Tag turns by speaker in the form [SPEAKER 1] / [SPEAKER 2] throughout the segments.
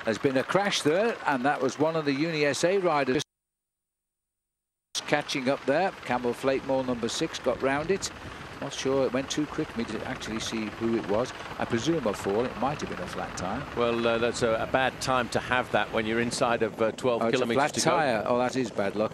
[SPEAKER 1] There's been a crash there, and that was one of the Uni-SA riders catching up there. Campbell Flatemore, number 6, got round it. Not sure, it went too quick for me to actually see who it was. I presume a fall. It might have been a flat tyre.
[SPEAKER 2] Well, that's a bad time to have that when you're inside of 12 kilometres to go.
[SPEAKER 1] Flat tyre. Oh, that is bad luck.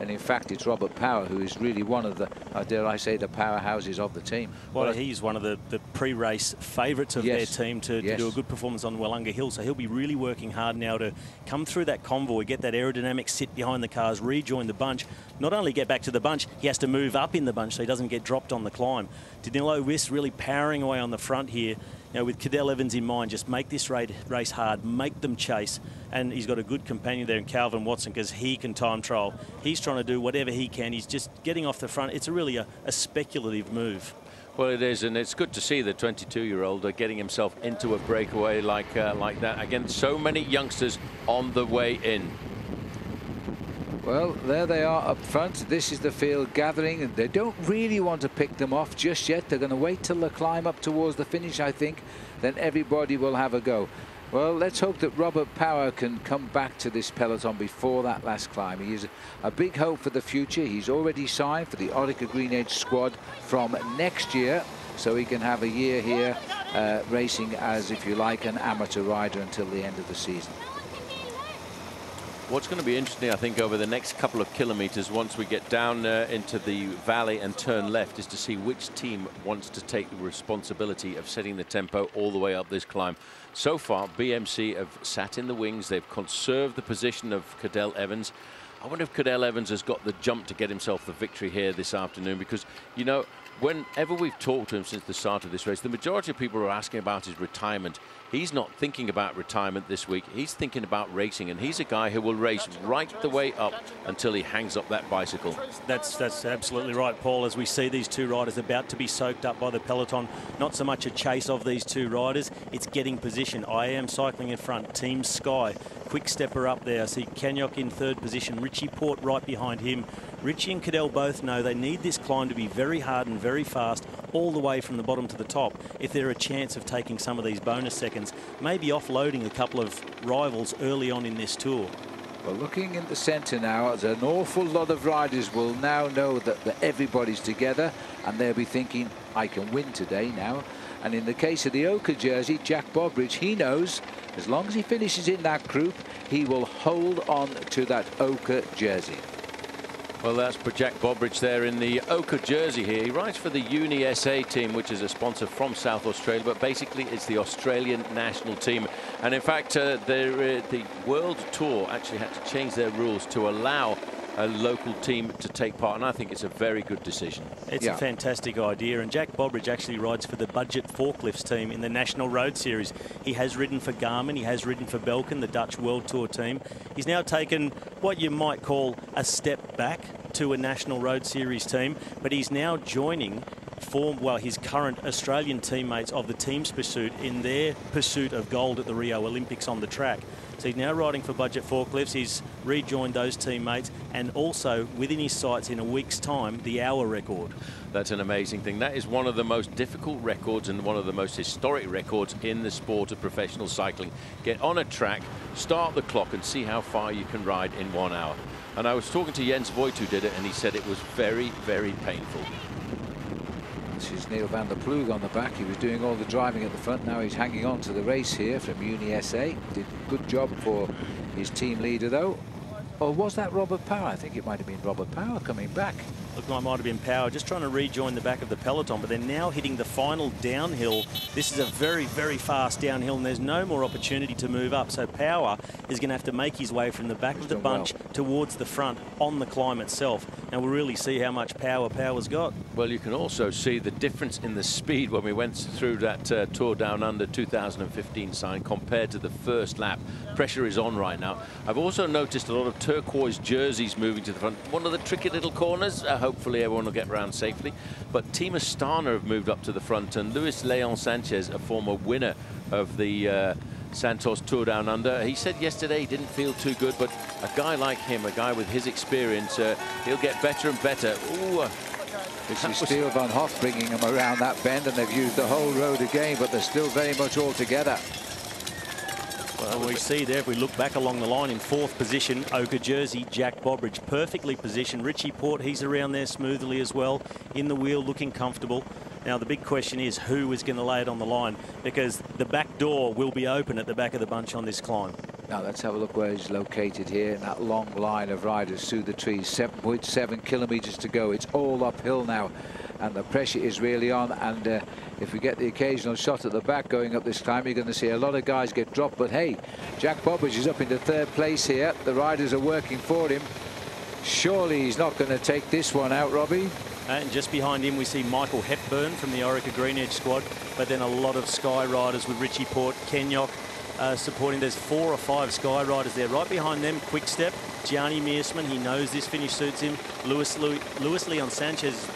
[SPEAKER 1] And in fact, it's Robert Power who is really one of the, dare I say, the powerhouses of the team.
[SPEAKER 3] Well, he's one of the pre-race favourites of their team to do a good performance on Willunga Hill. So he'll be really working hard now to come through that convoy, get that aerodynamic sit behind the cars, rejoin the bunch. Not only get back to the bunch, he has to move up in the bunch so he doesn't get dropped on the climb. Danilo Wiss really powering away on the front here. You know, with Cadel Evans in mind, just make this race hard, make them chase. And he's got a good companion there in Calvin Watson because he can time trial. He's trying to do whatever he can. He's just getting off the front. It's really a speculative move.
[SPEAKER 2] Well, it is, and it's good to see the 22-year-old getting himself into a breakaway like that. Again, so many youngsters on the way in.
[SPEAKER 1] Well, there they are up front. This is the field gathering, and they don't really want to pick them off just yet. They're going to wait till they climb up towards the finish, I think. Then everybody will have a go. Well, let's hope that Robert Power can come back to this peloton before that last climb. He is a big hope for the future. He's already signed for the Orica Green Edge squad from next year, so he can have a year here racing as, if you like, an amateur rider until the end of the season.
[SPEAKER 2] What's going to be interesting, I think, over the next couple of kilometres, once we get down into the valley and turn left, is to see which team wants to take the responsibility of setting the tempo all the way up this climb. So far, BMC have sat in the wings. They've conserved the position of Cadel Evans. I wonder if Cadel Evans has got the jump to get himself the victory here this afternoon, because, you know, whenever we've talked to him since the start of this race, the majority of people are asking about his retirement. He's not thinking about retirement this week. He's thinking about racing, and he's a guy who will race right the way up until he hangs up that bicycle.
[SPEAKER 3] That's absolutely right, Paul. As we see these two riders about to be soaked up by the peloton, not so much a chase of these two riders, it's getting position. I Am Cycling in front, Team Sky, quick stepper up there. I see Kanyok in third position, Richie Port right behind him. Richie and Cadel both know they need this climb to be very hard and very fast all the way from the bottom to the top if they're a chance of taking some of these bonus seconds, maybe offloading a couple of rivals early on in this tour.
[SPEAKER 1] Well, looking in the centre now, an awful lot of riders will now know that everybody's together, and they'll be thinking, I can win today now. And in the case of the Oka jersey, Jack Bobridge, he knows as long as he finishes in that group, he will hold on to that Oka jersey.
[SPEAKER 2] Well, that's Jack Bobridge there in the Oka jersey here. He rides for the Uni-SA team, which is a sponsor from South Australia, but basically it's the Australian national team. And in fact, the World Tour actually had to change their rules to allow a local team to take part, and I think it's a very good decision.
[SPEAKER 3] It's a fantastic idea, and Jack Bobridge actually rides for the Budget Forklifts team in the National Road Series. He has ridden for Garmin, he has ridden for Belkin, the Dutch World Tour team. He's now taken what you might call a step back to a National Road Series team, but he's now joining his current Australian teammates of the team's pursuit in their pursuit of gold at the Rio Olympics on the track. So he's now riding for Budget Forklifts. He's rejoined those teammates, and also within his sights in a week's time, the hour record.
[SPEAKER 2] That's an amazing thing. That is one of the most difficult records and one of the most historic records in the sport of professional cycling. Get on a track, start the clock, and see how far you can ride in 1 hour. And I was talking to Jens Voigt, who did it, and he said it was very, very painful.
[SPEAKER 1] This is Neil van der Ploeg on the back. He was doing all the driving at the front. Now he's hanging on to the race here from Uni-SA. Did a good job for his team leader, though. Or was that Robert Power? I think it might have been Robert Power coming back.
[SPEAKER 3] Looked like it might have been Power, just trying to rejoin the back of the peloton, but they're now hitting the final downhill. This is a very, very fast downhill, and there's no more opportunity to move up. So Power is going to have to make his way from the back of the bunch towards the front on the climb itself. And we'll really see how much power Power's got.
[SPEAKER 2] Well, you can also see the difference in the speed when we went through that Tour Down Under 2015 sign compared to the first lap. Pressure is on right now. I've also noticed a lot of turquoise jerseys moving to the front. One of the tricky little corners. Hopefully everyone will get around safely. But Team Astana have moved up to the front, and Luis Leon Sanchez, a former winner of the Santos Tour Down Under, he said yesterday he didn't feel too good, but a guy like him, a guy with his experience, he'll get better and better. Ooh,
[SPEAKER 1] this is Steele van Hoff bringing him around that bend, and they've used the whole road again, but they're still very much all together.
[SPEAKER 3] Well, we see there, if we look back along the line, in 4th position, Ochre jersey, Jack Bobridge, perfectly positioned. Richie Port, he's around there smoothly as well, in the wheel, looking comfortable. Now, the big question is who is going to lay it on the line, because the back door will be open at the back of the bunch on this climb.
[SPEAKER 1] Now, let's have a look where he's located here in that long line of riders through the trees. 7.7 kilometres to go. It's all uphill now, and the pressure is really on. And if we get the occasional shot at the back going up this climb, you're going to see a lot of guys get dropped. But hey, Jack Bobridge is up into 3rd place here. The riders are working for him. Surely he's not going to take this one out, Robbie.
[SPEAKER 3] And just behind him we see Michael Hepburn from the Orica Green Edge squad, but then a lot of Sky riders with Richie Port, Kenyok supporting. There's 4 or 5 Sky riders there. Right behind them, Quick Step, Gianni Mearsman, he knows this finish suits him. Luis Leon Sanchez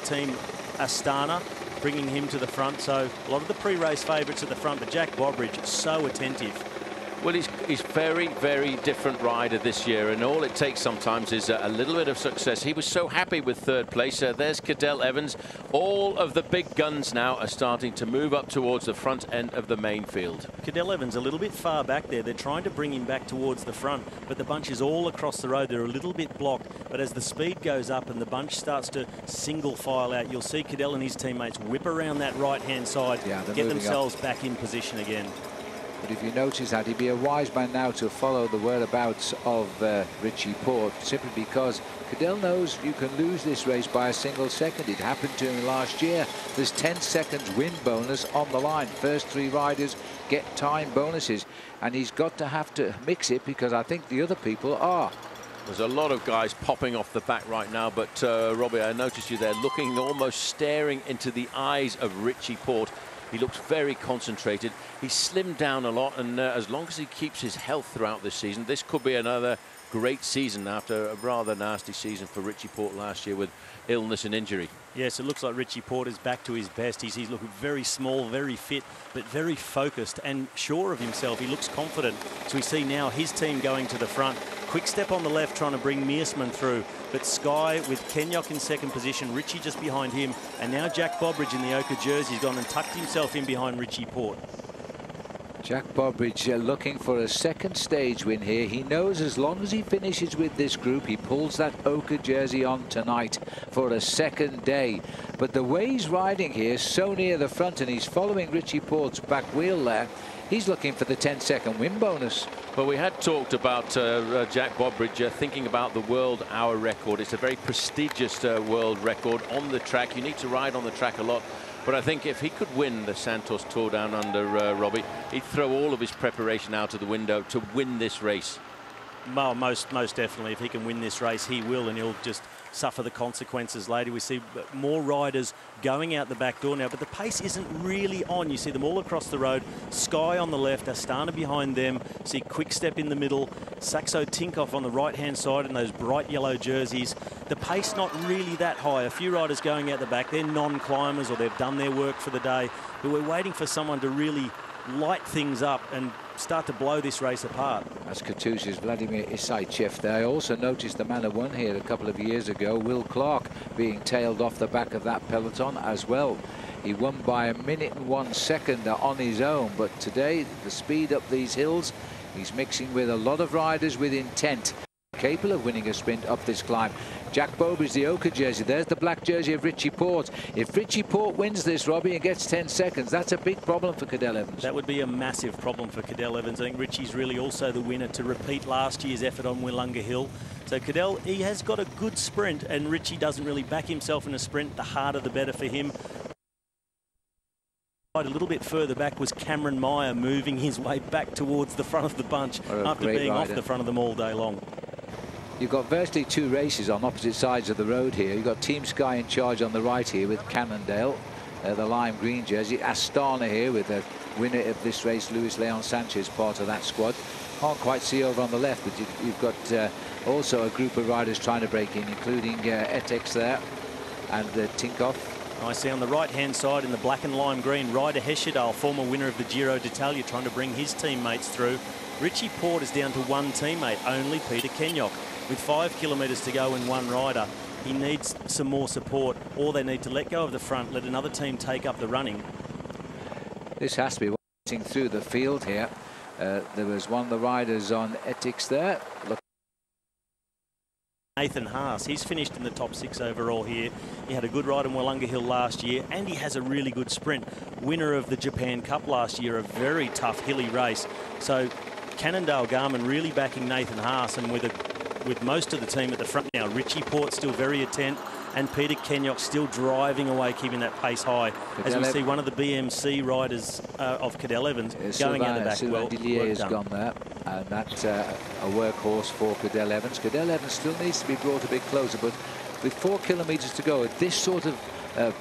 [SPEAKER 3] team Astana, bringing him to the front. So a lot of the pre-race favourites at the front, but Jack Bobridge so attentive.
[SPEAKER 2] Well, he's very, very different rider this year, and all it takes sometimes is a little bit of success. He was so happy with 3rd place. There's Cadel Evans. All of the big guns now are starting to move up towards the front end of the main field.
[SPEAKER 3] Cadel Evans a little bit far back there. They're trying to bring him back towards the front, but the bunch is all across the road. They're a little bit blocked, but as the speed goes up and the bunch starts to single file out, you'll see Cadel and his teammates whip around that right-hand side, get themselves back in position again.
[SPEAKER 1] But if you notice that, he'd be a wise man now to follow the whereabouts of Richie Port, simply because Cadel knows you can lose this race by a single second. It happened to him last year. There's 10 seconds win bonus on the line. First 3 riders get time bonuses, and he's got to have to mix it, because I think the other people are.
[SPEAKER 2] There's a lot of guys popping off the back right now, but Robbie, I noticed you there looking, almost staring into the eyes of Richie Port. He looks very concentrated. He's slimmed down a lot, and as long as he keeps his health throughout this season, this could be another great season after a rather nasty season for Richie Port last year with illness and injury.
[SPEAKER 3] Yes, it looks like Richie Port is back to his best. He's looking very small, very fit, but very focused and sure of himself. He looks confident. So we see now his team going to the front. Quick Step on the left trying to bring Mearsman through, but Sky with Kenyok in 2nd position, Richie just behind him, and now Jack Bobridge in the Ochre jersey has gone and tucked himself in behind Richie Port.
[SPEAKER 1] Jack Bobridge looking for a 2nd stage win here. He knows as long as he finishes with this group, he pulls that Ochre jersey on tonight for a 2nd day. But the way he's riding here, so near the front, and he's following Richie Port's back wheel there, he's looking for the 10-second win bonus.
[SPEAKER 2] Well, we had talked about Jack Bobridge thinking about the world hour record. It's a very prestigious world record on the track. You need to ride on the track a lot. But I think if he could win the Santos Tour Down Under, Robbie, he'd throw all of his preparation out of the window to win this race.
[SPEAKER 3] Well, most definitely. If he can win this race, he will, and he'll just suffer the consequences later. We see more riders going out the back door now, but the pace isn't really on. You see them all across the road. Sky on the left, Astana behind them. See Quick Step in the middle, Saxo Tinkoff on the right-hand side in those bright yellow jerseys. The pace not really that high. A few riders going out the back. They're non-climbers or they've done their work for the day, but we're waiting for someone to really light things up and start to blow this race apart.
[SPEAKER 1] That's Katusha's Vladimir Isaichev there. I also noticed the man who won here a couple of years ago, Will Clark, being tailed off the back of that peloton as well. He won by 1 minute and 1 second on his own, but today the speed up these hills, he's mixing with a lot of riders with intent, capable of winning a sprint up this climb. Jack Bobridge, the Ochre jersey. There's the black jersey of Richie Port. If Richie Port wins this, Robbie, and gets 10 seconds, that's a big problem for Cadel Evans.
[SPEAKER 3] That would be a massive problem for Cadel Evans. I think Richie's really also the winner to repeat last year's effort on Willunga Hill. So Cadel, he has got a good sprint, and Richie doesn't really back himself in a sprint. The harder, the better for him. A little bit further back was Cameron Meyer, moving his way back towards the front of the bunch after being off the front of them all day long.
[SPEAKER 1] You've got virtually 2 races on opposite sides of the road here. You've got Team Sky in charge on the right here with Cannondale, the lime green jersey. Astana here with the winner of this race, Luis Leon Sanchez, part of that squad. Can't quite see over on the left, but you've got also a group of riders trying to break in, including Etex there and Tinkoff.
[SPEAKER 3] I see on the right-hand side in the black and lime green, Ryder Hesjedal, former winner of the Giro d'Italia, trying to bring his teammates through. Richie Port is down to 1 teammate, only Peter Kenyok. With 5 kilometres to go in 1 rider, he needs some more support, or they need to let go of the front, let another team take up the running.
[SPEAKER 1] This has to be watching through the field here. There was one of the riders on Ethics there. Look.
[SPEAKER 3] Nathan Haas, he's finished in the top 6 overall here. He had a good ride in Wollonga Hill last year, and he has a really good sprint. Winner of the Japan Cup last year, a very tough hilly race. So Cannondale Garmin really backing Nathan Haas, and with most of the team at the front now. Richie Port still very attent, and Peter Kenyok still driving away, keeping that pace high. As we see one of the BMC riders of Cadel Evans going out the back.
[SPEAKER 1] Well has gone there, and that's a workhorse for Cadel Evans. Cadel Evans still needs to be brought a bit closer, but with 4 kilometres to go, at this sort of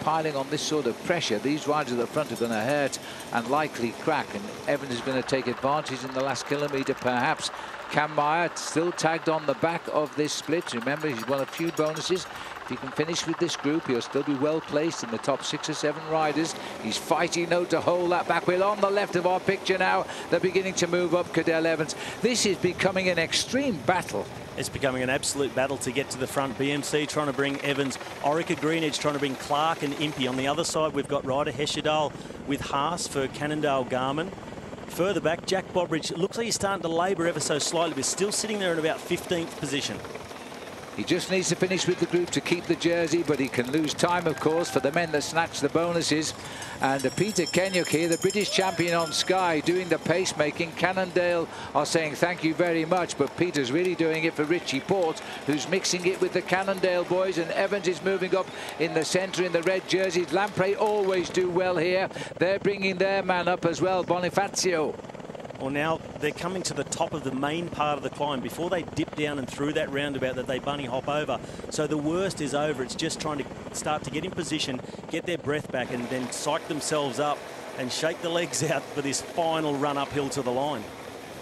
[SPEAKER 1] piling on this sort of pressure, these riders at the front are going to hurt and likely crack, and Evans is going to take advantage in the last kilometre perhaps. Cam Meyer still tagged on the back of this split. Remember, he's won a few bonuses. If he can finish with this group, he'll still be well placed in the top 6 or 7 riders. He's fighting though to hold that back. We're on the left of our picture now. They're beginning to move up Cadel Evans. This is becoming an extreme battle.
[SPEAKER 3] It's becoming an absolute battle to get to the front. BMC trying to bring Evans, Orica Greenedge trying to bring Clark and Impey. On the other side, we've got Ryder Hesjedal with Haas for Cannondale Garmin. Further back, Jack Bobridge looks like he's starting to labour ever so slightly, but still sitting there in about 15th position.
[SPEAKER 1] He just needs to finish with the group to keep the jersey, but he can lose time, of course, for the men that snatch the bonuses. And Peter Kenyok here, the British champion on Sky, doing the pacemaking. Cannondale are saying thank you very much, but Peter's really doing it for Richie Port, who's mixing it with the Cannondale boys, and Evans is moving up in the centre in the red jerseys. Lamprey always do well here. They're bringing their man up as well, Bonifacio.
[SPEAKER 3] Well, now they're coming to the top of the main part of the climb before they dip down and through that roundabout that they bunny hop over. So the worst is over. It's just trying to start to get in position, get their breath back, and then psych themselves up and shake the legs out for this final run uphill to the line.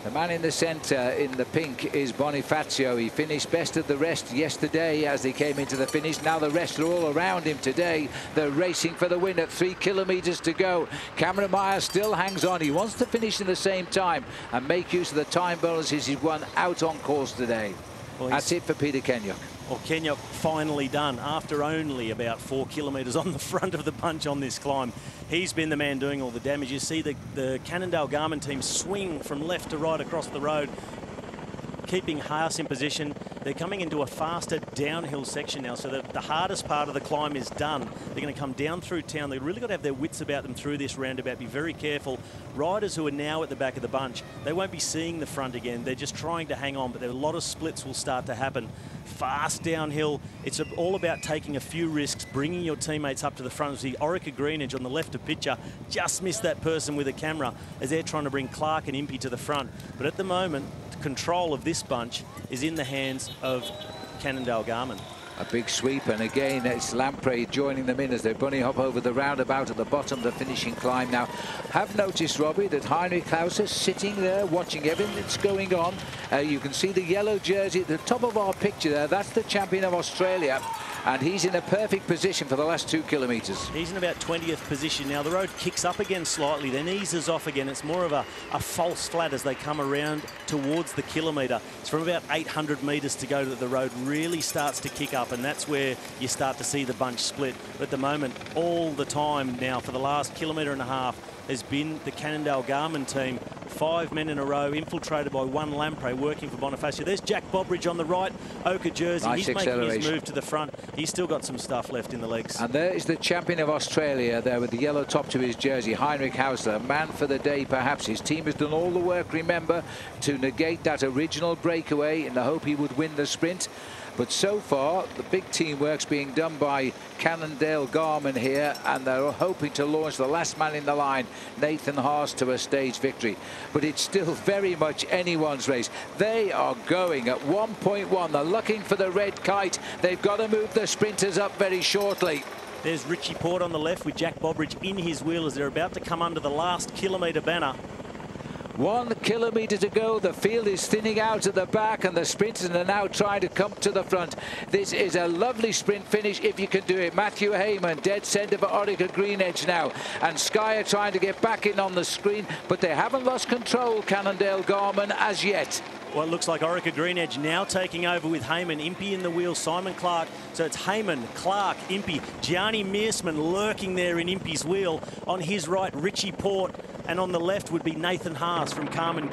[SPEAKER 1] The man in the centre in the pink is Bonifacio. He finished best of the rest yesterday as they came into the finish. Now the rest are all around him today. They're racing for the win at 3 kilometres to go. Cameron Meyer still hangs on. He wants to finish in the same time and make use of the time bonuses he's won out on course today. Well, that's it for Peter Kenyok.
[SPEAKER 3] Well, Kenyok finally done after only about 4 kilometres on the front of the bunch on this climb. He's been the man doing all the damage. You see the Cannondale Garmin team swing from left to right across the road, keeping Haas in position. They're coming into a faster downhill section now, so the hardest part of the climb is done. They're going to come down through town. They've really got to have their wits about them through this roundabout. Be very careful. Riders who are now at the back of the bunch, they won't be seeing the front again. They're just trying to hang on, but there are a lot of splits will start to happen. Fast downhill. It's all about taking a few risks, bringing your teammates up to the front. See Orica Greenedge on the left of picture just missed that person with a camera as they're trying to bring Clark and Impey to the front. But at the moment, control of this bunch is in the hands of Cannondale Garmin.
[SPEAKER 1] A big sweep, and again it's Lamprey joining them in as they bunny hop over the roundabout at the bottom of the finishing climb. Now, have noticed, Robbie, that Heinrich Klauser sitting there watching everything that's going on. You can see the yellow jersey at the top of our picture there. That's the champion of Australia, and he's in a perfect position for the last 2 kilometres.
[SPEAKER 3] He's in about 20th position now. The road kicks up again slightly, then eases off again. It's more of a false flat as they come around towards the kilometre. It's from about 800 metres to go that the road really starts to kick up, and that's where you start to see the bunch split. But at the moment, all the time now for the last kilometre and a half has been the Cannondale Garmin team. 5 men in a row, infiltrated by 1 Lamprey working for Bonifacio. There's Jack Bobridge on the right, Ochre jersey.
[SPEAKER 1] Nice
[SPEAKER 3] He's making his move to the front. He's still got some stuff left in the legs.
[SPEAKER 1] And there is the champion of Australia there with the yellow top to his jersey, Heinrich Hausler, man for the day perhaps. His team has done all the work, remember, to negate that original breakaway in the hope he would win the sprint. But so far, the big teamwork's being done by Cannondale Garmin here, and they're hoping to launch the last man in the line, Nathan Haas, to a stage victory. But it's still very much anyone's race. They are going at 1.1. They're looking for the red kite. They've got to move the sprinters up very shortly.
[SPEAKER 3] There's Richie Port on the left with Jack Bobridge in his wheel as they're about to come under the last kilometre banner.
[SPEAKER 1] 1 kilometre to go. The field is thinning out at the back, and the sprinters are now trying to come to the front. This is a lovely sprint finish if you can do it. Matthew Heyman, dead centre for Orica Greenedge now, and Sky are trying to get back in on the screen, but they haven't lost control, Cannondale Garmin, as yet.
[SPEAKER 3] Well, it looks like Orica Greenedge now taking over with Heyman, Impey in the wheel, Simon Clark. So it's Heyman, Clark, Impey, Gianni Mearsman lurking there in Impey's wheel. On his right, Richie Port And on the left would be Nathan Haas from Garmin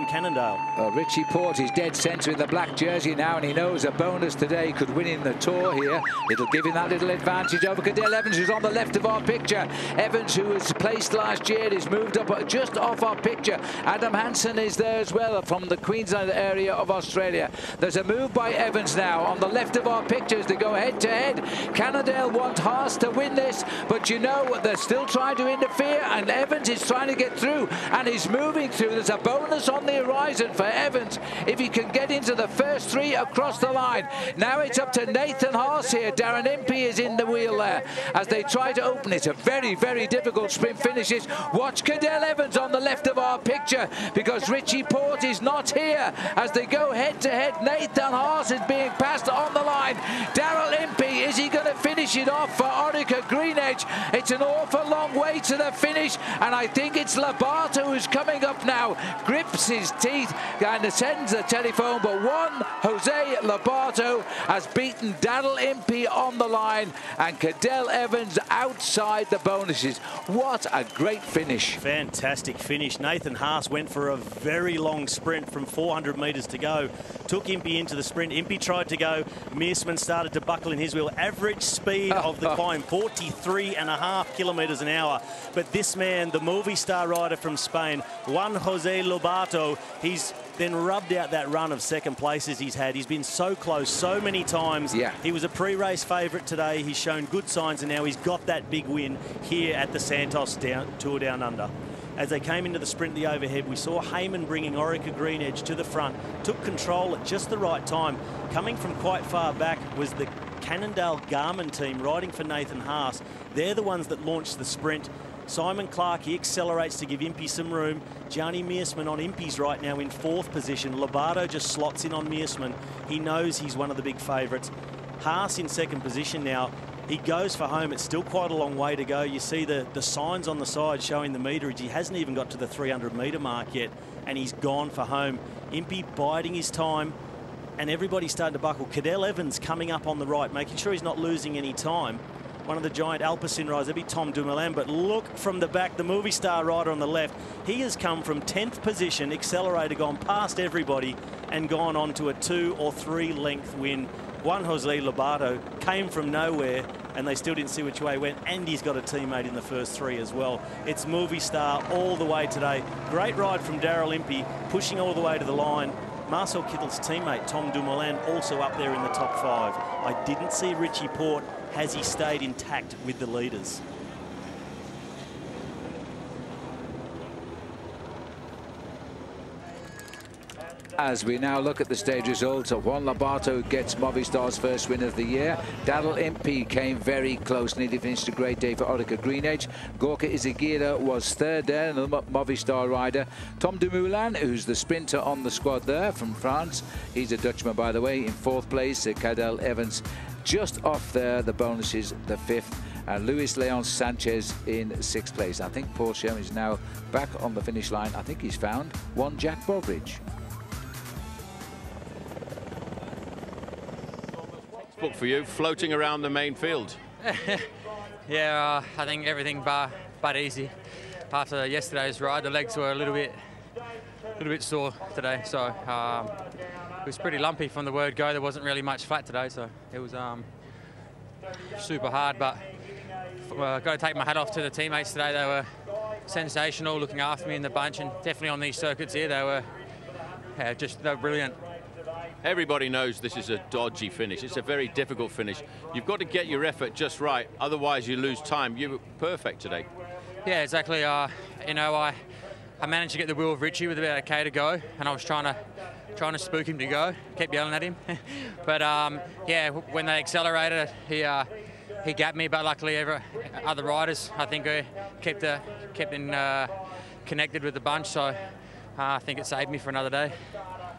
[SPEAKER 3] Cannondale.
[SPEAKER 1] Richie Port is dead centre in the black jersey now, and he knows a bonus today could win in the Tour here. It'll give him that little advantage over Cadell Evans, who's on the left of our picture. Evans, who was placed last year, is moved up just off our picture. Adam Hansen is there as well from the Queensland area of Australia. There's a move by Evans now on the left of our pictures to go head-to-head. Cannondale want Haas to win this, but you know they're still trying to interfere, and Evans is trying to get through, and he's moving through. There's a bonus on the horizon for Evans if he can get into the first three across the line. Now it's up to Nathan Haas here. Darren Impey is in the wheel there as they try to open it. A very, very difficult sprint finishes. Watch Cadell Evans on the left of our picture, because Richie Port is not here as they go head-to-head. Nathan Haas is being passed on the line. Darrell Impey, is he going to finish it off for Orica Greenedge? It's an awful long way to the finish, and I think it's Lobato who's coming up now. Grips his teeth and sends the telephone, but Jose Lobato has beaten Darrell Impey on the line, and Cadell Evans outside the bonuses. What a great finish.
[SPEAKER 3] Fantastic finish. Nathan Haas went for a very long sprint from 400 metres to go. Took Impey into the sprint. Impey tried to go. Mearsman started to buckle in his wheel. Average speed of the climb, 43.5 kilometres an hour. But this man, the movie star rider from Spain, Juan Jose Lobato, he's then rubbed out that run of second places he's had. He's been so close so many times.
[SPEAKER 1] Yeah.
[SPEAKER 3] He was a pre-race favourite today. He's shown good signs, and now he's got that big win here at the Santos Tour Down Under. As they came into the sprint, the overhead, we saw Heyman bringing Orica Greenedge to the front, took control at just the right time. Coming from quite far back was the Cannondale Garmin team riding for Nathan Haas. They're the ones that launched the sprint. Simon Clark, he accelerates to give Impey some room. Gianni Mearsman on Impey's right now in 4th position. Lobato just slots in on Mearsman. He knows he's one of the big favourites. Haas in 2nd position now. He goes for home. It's still quite a long way to go. You see the signs on the side showing the meterage. He hasn't even got to the 300-metre mark yet, and he's gone for home. Impey biding his time, and everybody's starting to buckle. Cadell Evans coming up on the right, making sure he's not losing any time. One of the giant Alpecin riders, that'd be Tom Dumoulin, but look from the back, the movie star rider on the left. He has come from 10th position, accelerated, gone past everybody, and gone on to a 2 or 3 length win. Juan Jose Lobato came from nowhere, and they still didn't see which way he went, and he's got a teammate in the first 3 as well. It's movie star all the way today. Great ride from Darrell Impey, pushing all the way to the line. Marcel Kittle's teammate, Tom Dumoulin, also up there in the top 5. I didn't see Richie Port. Has he stayed intact with the leaders?
[SPEAKER 1] As we now look at the stage results, Juan Lobato gets Movistar's first win of the year. Darrell Impey came very close, nearly finished a great day for Orica Greenedge. Gorka Izagirre was 3rd there, another Movistar rider. Tom Dumoulin, who's the sprinter on the squad there from France, he's a Dutchman by the way, in 4th place. Cadell Evans just off there, the bonuses, the 5th. And Luis Leon Sanchez in 6th place. I think Paul Sherman is now back on the finish line. I think he's found one Jack Bobridge.
[SPEAKER 2] Book for you, floating around the main field.
[SPEAKER 4] Yeah, I think everything but easy. After yesterday's ride, the legs were a little bit sore today, so it was pretty lumpy from the word go. There wasn't really much flat today, so it was super hard. But got to take my hat off to the teammates today. They were sensational, looking after me in the bunch, and definitely on these circuits here, they were they were brilliant.
[SPEAKER 2] Everybody knows this is a dodgy finish. It's a very difficult finish. You've got to get your effort just right, otherwise you lose time. You were perfect today.
[SPEAKER 4] Yeah, exactly. You know, I managed to get the wheel of Richie with about a K to go, and I was trying to spook him to go. Kept yelling at him, but yeah, when they accelerated, he gapped me. But luckily, other riders, I think, kept connected with the bunch. So I think it saved me for another day.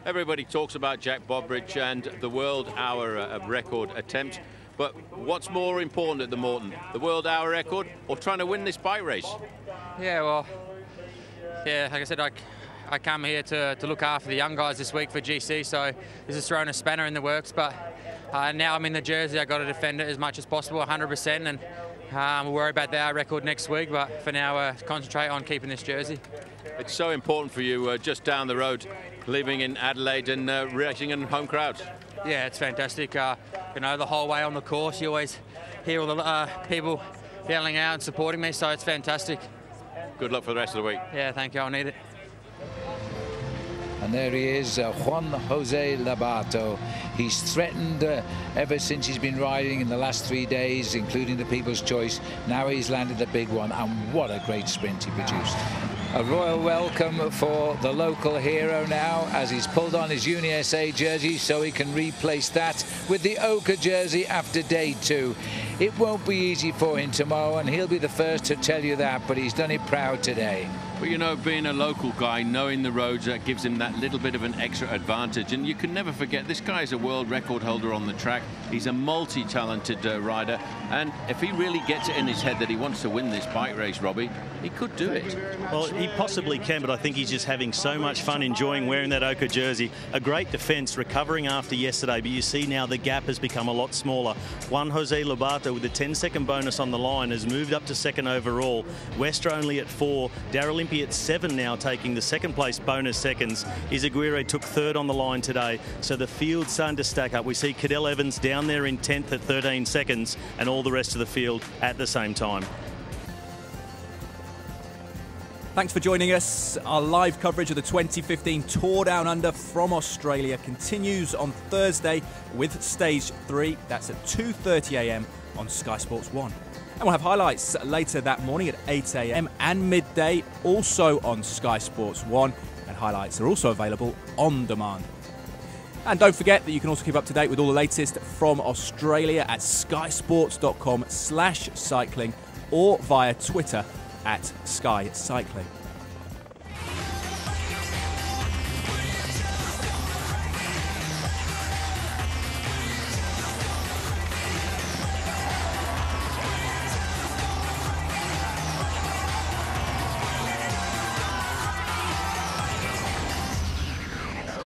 [SPEAKER 2] Everybody talks about Jack Bobridge and the World Hour record attempt, but what's more important at the Moreton, the World Hour record or trying to win this bike race?
[SPEAKER 4] Yeah, well, yeah, like I said, I come here to look after the young guys this week for GC, so this is throwing a spanner in the works, but now I'm in the jersey. I got to defend it as much as possible, 100%, and We'll worry about our record next week, but for now, concentrate on keeping this jersey.
[SPEAKER 2] It's so important for you just down the road, living in Adelaide and racing in home crowds.
[SPEAKER 4] Yeah, it's fantastic. You know, the whole way on the course, you always hear all the people yelling out and supporting me, so it's fantastic.
[SPEAKER 2] Good luck for the rest of the week.
[SPEAKER 4] Yeah, thank you. I'll need it.
[SPEAKER 1] And there he is, Juan Jose Lobato. He's threatened ever since he's been riding in the last 3 days, including the People's Choice. Now he's landed the big one, and what a great sprint he produced. A royal welcome for the local hero now, as he's pulled on his Uni-SA jersey so he can replace that with the Oka jersey after day 2. It won't be easy for him tomorrow, and he'll be the first to tell you that, but he's done it proud today.
[SPEAKER 2] But you know, being a local guy, knowing the roads, gives him that little bit of an extra advantage. And you can never forget, this guy is a world record holder on the track. He's a multi-talented rider. And if he really gets it in his head that he wants to win this bike race, Robbie, he could do it.
[SPEAKER 3] Well, he possibly can, but I think he's just having so much fun enjoying wearing that Oka jersey. A great defence, recovering after yesterday, but you see now the gap has become a lot smaller. Juan Jose Lobato with a 10-second bonus on the line has moved up to second overall. Westra only at 4. Darryl Impey at 7 now, taking the second place bonus seconds. Izaguirre took 3rd on the line today, so the field's starting to stack up. We see Cadell Evans down there in 10th at 13 seconds, and all the rest of the field at the same time.
[SPEAKER 5] Thanks for joining us. Our live coverage of the 2015 Tour Down Under from Australia continues on Thursday with Stage 3. That's at 2:30 a.m. on Sky Sports 1. And we'll have highlights later that morning at 8 a.m. and midday, also on Sky Sports 1. And highlights are also available on demand. And don't forget that you can also keep up to date with all the latest from Australia at skysports.com/cycling or via Twitter at Sky Cycling.